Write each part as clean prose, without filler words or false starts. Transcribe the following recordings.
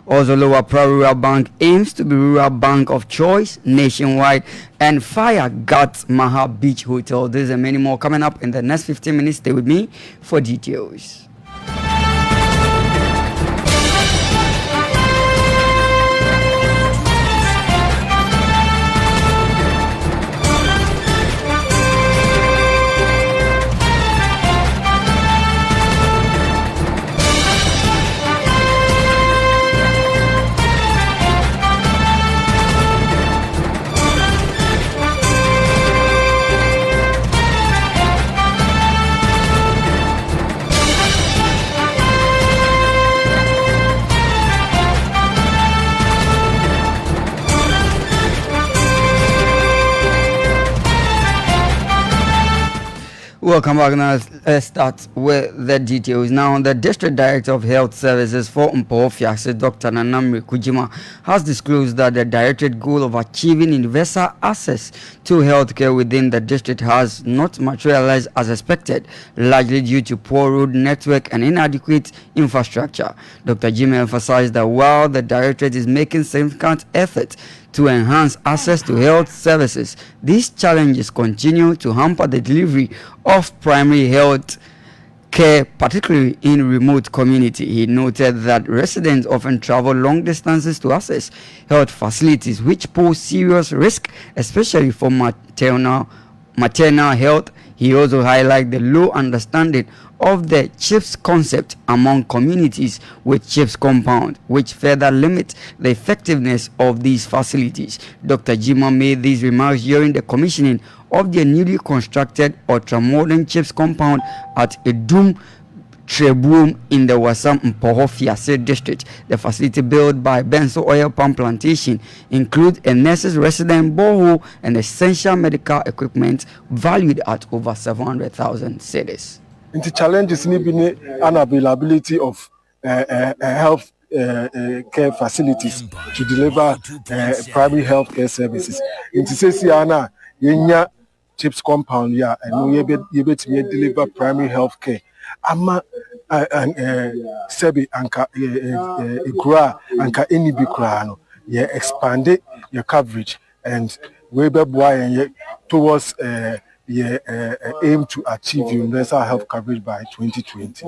Also, Lower Pro Rural Bank aims to be rural bank of choice nationwide, and fire guts Maha Beach Hotel. This and many more coming up in the next 15 minutes. Stay with me for details. Welcome back. Now let's start with the details. Now, the District Director of Health Services for Mpofiase, Dr. Nanamri Kujima, has disclosed that the directed goal of achieving universal access to healthcare within the district has not materialized as expected, largely due to poor road network and inadequate infrastructure. Dr. Jima emphasized that while the directorate is making significant efforts to enhance access to health services, these challenges continue to hamper the delivery of primary health care, particularly in remote community. He noted that residents often travel long distances to access health facilities, which pose serious risk, especially for maternal health. He also highlighted the low understanding of the CHIPS concept among communities with CHIPS compound, which further limits the effectiveness of these facilities. Dr. Jima made these remarks during the commissioning of the newly constructed ultra-modern CHIPS compound at Edum Trebuom in the Wasam Mpofiase district. The facility built by Benso Oil Palm Plantation includes a nurse's resident borehole and essential medical equipment valued at over 700,000 cedis. The challenges need unavailability of health care facilities to deliver primary health care services. In Tisesiana, yenya CHIPS compound ya and you bet me deliver primary health care. Ama sebi anka ikura anka enibi kurano ye expanded your coverage and we be boy towards aim to achieve universal health coverage by 2020.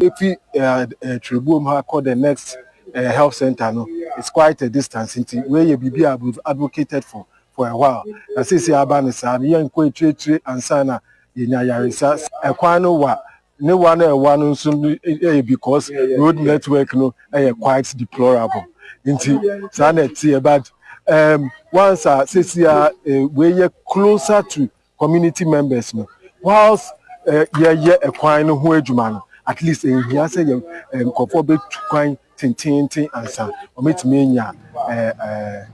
If we Trebuom call the next health center, no, it's quite a distance into where you be have advocated for a while. I say Abanisa, young trade and sana in Yarisa, a quano wa. No one soon because road network no quite deplorable. Into sanity, but once we're closer to community members, no. Whilst acquiring who man, at least in here say conformable to quite tin answer or meet me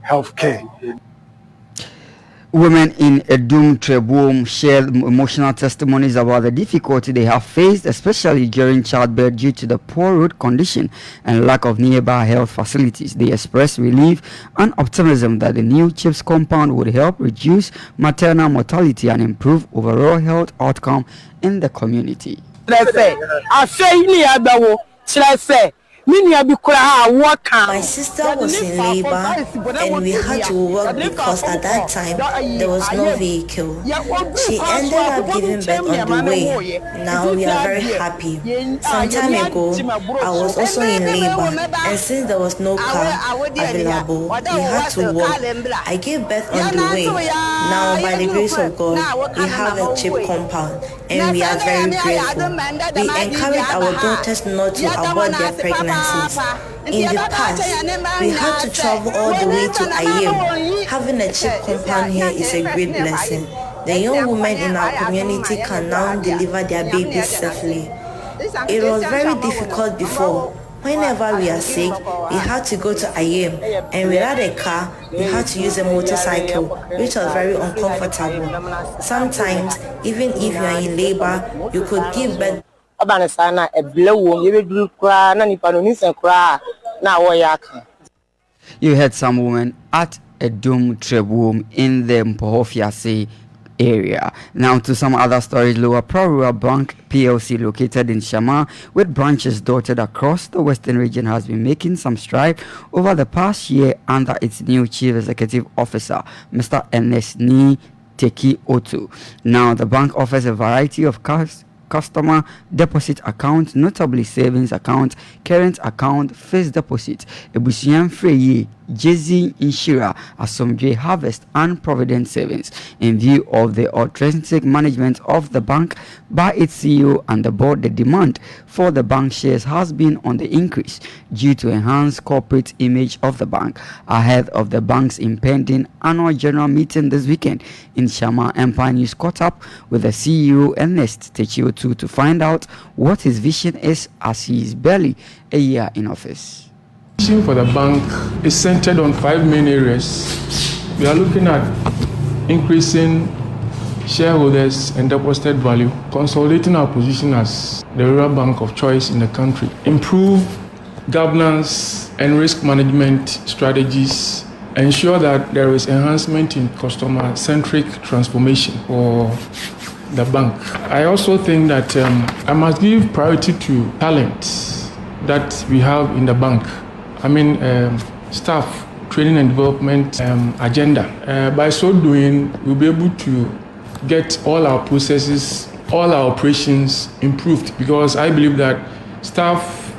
healthcare. Women in Edum Trebuom shared emotional testimonies about the difficulty they have faced, especially during childbirth due to the poor road condition and lack of nearby health facilities. They expressed relief and optimism that the new CHIPS compound would help reduce maternal mortality and improve overall health outcome in the community. My sister was in labor and we had to work because at that time there was no vehicle. She ended up giving birth on the way. Now we are very happy. Some time ago, I was also in labor and since there was no car available, we had to walk. I gave birth on the way. Now by the grace of God, we have a CHIPS compound and we are very grateful. We encourage our daughters not to abort their pregnancies. In the past, we had to travel all the way to Ayem. Having a CHIPS compound here is a great blessing. The young women in our community can now deliver their babies safely. It was very difficult before. Whenever we are sick, we had to go to Ayem, and without a car, we had to use a motorcycle, which was very uncomfortable. Sometimes, even if you are in labor, you could give birth. You heard some women at Edum Trebuom in the Mpofiase area. Now to some other stories. Lower Pro Rural Bank PLC, located in Shama with branches dotted across the western region, has been making some stride over the past year under its new chief executive officer, Mr. Ernest Ni Teki Otu. Now the bank offers a variety of customer deposit accounts, notably savings account, current account, fixed deposit, Ebusian Free, Jezi Inshira, Asomdwe Harvest, and Provident Savings, in view of the intrinsic management of the bank by its CEO and the board. The demand for the bank shares has been on the increase due to enhanced corporate image of the bank ahead of the bank's impending annual general meeting this weekend in Shama. Empire News caught up with the CEO Ernest Techiotu to find out what his vision is as he is barely a year in office. Vision for the bank is centered on 5 main areas. We are looking at increasing shareholders and deposited value, consolidating our position as the rural bank of choice in the country, improve governance and risk management strategies, ensure that there is enhancement in customer-centric transformation for the bank. I also think that I must give priority to talent that we have in the bank. I mean, staff training and development agenda. By so doing, we'll be able to get all our processes, all our operations improved, because I believe that staff,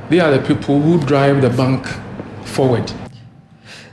they are the people who drive the bank forward.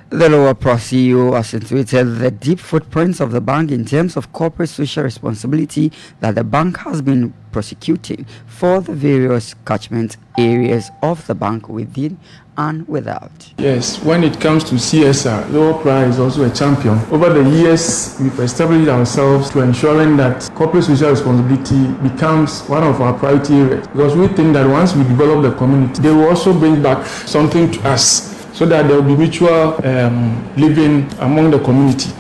The Lower Pro CEO accentuated the deep footprints of the bank in terms of corporate social responsibility that the bank has been prosecuting for the various catchment areas of the bank within and without. Yes, when it comes to CSR, Lower Pro is also a champion. Over the years, we've established ourselves to ensuring that corporate social responsibility becomes one of our priority areas, because we think that once we develop the community, they will also bring back something to us, so that there will be mutual living among the community.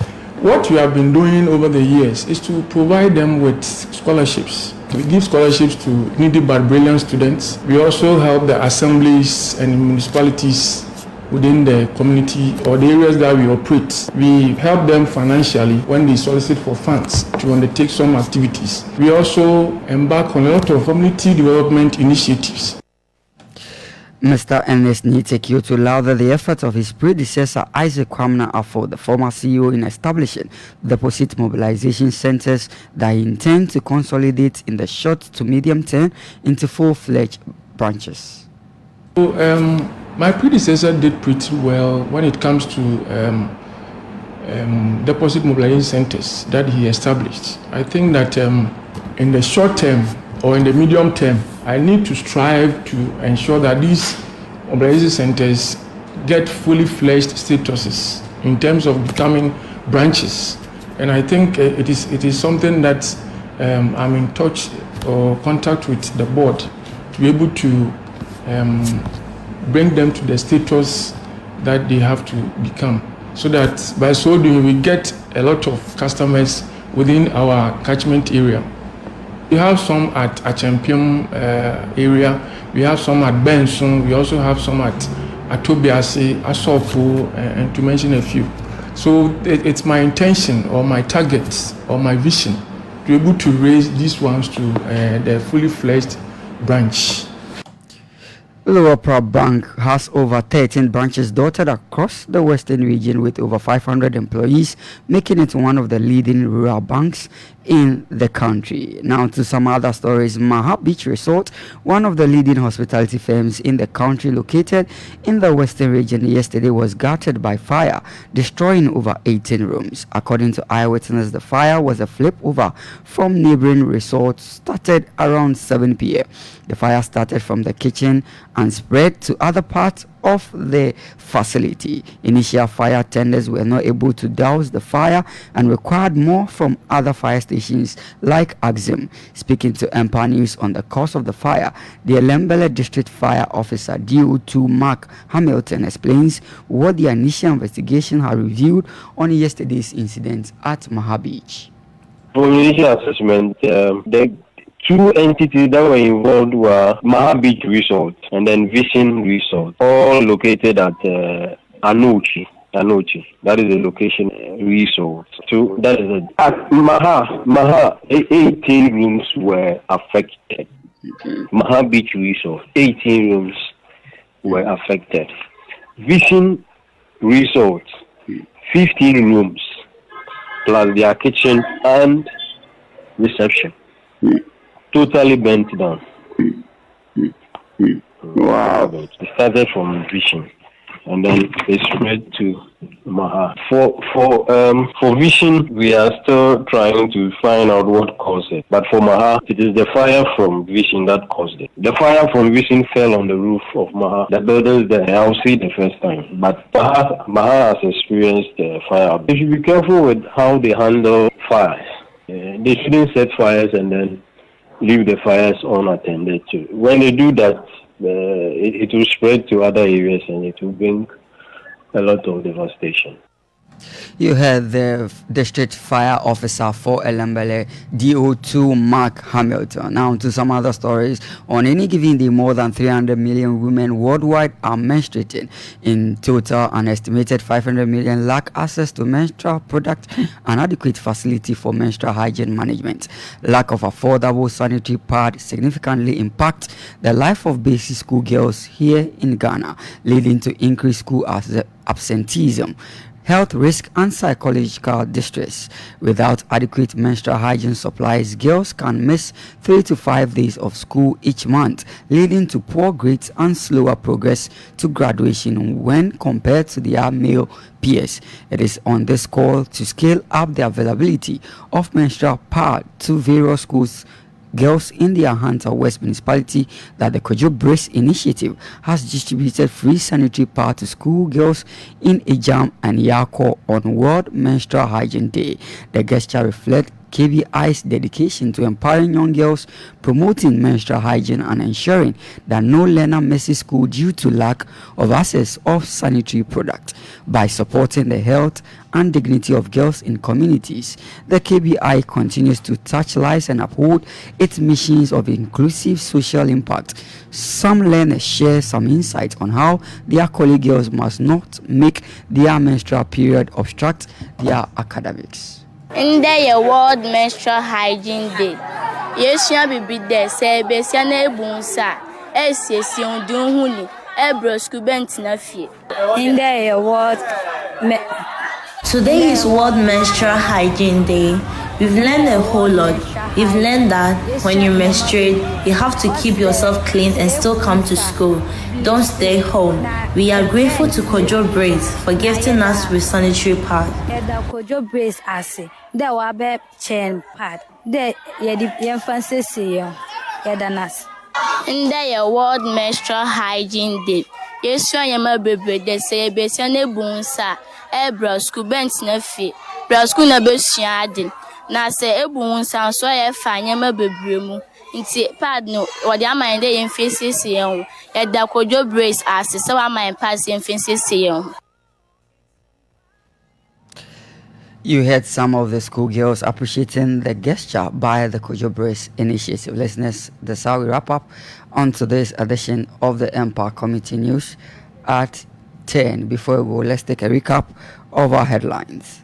What we have been doing over the years is to provide them with scholarships. We give scholarships to needy but brilliant students. We also help the assemblies and municipalities within the community or the areas that we operate. We help them financially when they solicit for funds to undertake some activities. We also embark on a lot of community development initiatives. Mr. Ernest Ni Techiotu lauded the efforts of his predecessor Isaac Kwamna Affo, the former CEO, in establishing deposit mobilization centers that he intends to consolidate in the short to medium term into full-fledged branches. So, my predecessor did pretty well when it comes to deposit mobilization centers that he established. I think that in the short term or in the medium term, I need to strive to ensure that these mobilization centers get fully fledged statuses in terms of becoming branches. And I think it is something that I'm in touch or contact with the board to be able to bring them to the status that they have to become, so that by so doing we get a lot of customers within our catchment area. We have some at Achempium area, we have some at Benson, we also have some at Atobiase, Asopo, and to mention a few. So it's my intention or my target or my vision to be able to raise these ones to the fully fledged branch. Lower Pro Bank has over 13 branches dotted across the western region with over 500 employees, making it one of the leading rural banks in the country. Now to some other stories. Maha Beach Resort, one of the leading hospitality firms in the country located in the western region, yesterday was gutted by fire, destroying over 18 rooms. According to eyewitnesses, the fire was a flip over from neighboring resorts, started around 7 p.m. The fire started from the kitchen and spread to other parts of the facility. Initial fire tenders were not able to douse the fire and required more from other fire stations like Axim. Speaking to Empire News on the cause of the fire, the Elembele District Fire Officer DO2 Mark Hamilton explains what the initial investigation had revealed on yesterday's incident at Maha Beach. From initial assessment, the two entities that were involved were Maha Beach Resort and then Vision Resort, all located at Anuchi. Anochi. That is the location resort. So that is it. At Maha, 18 rooms were affected. Maha Beach Resort, 18 rooms were affected. Vision Resort, 15 rooms, plus their kitchen and reception. Totally burnt down. Wow. It started from Vision, and then it spread to Maha. For Vision, we are still trying to find out what caused it. But for Maha, it is the fire from Vision that caused it. The fire from Vision fell on the roof of Maha. The buildings there, I'll see the first time. But Maha has experienced fire. They should be careful with how they handle fires. They shouldn't set fires and then leave the fires unattended to. When they do that, it will spread to other areas and it will bring a lot of devastation. You heard the district fire officer for Elembele, DO2 Mark Hamilton. Now to some other stories. On any given day, more than 300 million women worldwide are menstruating. In total, an estimated 500 million lack access to menstrual products and adequate facility for menstrual hygiene management. Lack of affordable sanitary pads significantly impact the life of basic school girls here in Ghana, leading to increased school absenteeism, health risk and psychological distress. Without adequate menstrual hygiene supplies, girls can miss 3 to 5 days of school each month, leading to poor grades and slower progress to graduation when compared to their male peers. It is on this call to scale up the availability of menstrual pads to various schools girls in the Ahanta West Municipality that the Kojo Brace Initiative has distributed free sanitary pads to school girls in Ejam and Yako on World Menstrual Hygiene Day. The gesture reflects KBI's dedication to empowering young girls, promoting menstrual hygiene and ensuring that no learner misses school due to lack of access of sanitary products. By supporting the health and dignity of girls in communities, the KBI continues to touch lives and uphold its missions of inclusive social impact. Some learners share some insights on how their colleague girls must not make their menstrual period obstruct their academics. In the World Menstrual Hygiene Day, yes, you be there, say, Bessiana Bunsa, Ession Dunhuni, Ebroscubentinafi. In the World. Today is World Menstrual Hygiene Day. We've learned a whole lot. We've learned that when you menstruate, you have to keep yourself clean and still come to school. Don't stay home. We are grateful to Kojo Brace for gifting us with sanitary pads. Kojo Brace ase. There were be chain pad. There ye fancy see you. Nas. In the World Menstrual Hygiene Day, yes, you are baby. They say Bessiana Bunsa, Ebroscubentinafi, Brascuna Bessiadin. Na say Ebunsa so ye fanya ma bebremu nti pad no wo de aman de yemfisisi yen ye da Kojo Brace ase so aman pass yemfisisi yen. You heard some of the schoolgirls appreciating the gesture by the Kojo Brace Initiative. Listeners, that's how we wrap up on today's edition of the Empire Committee News at 10. Before we go, let's take a recap of our headlines.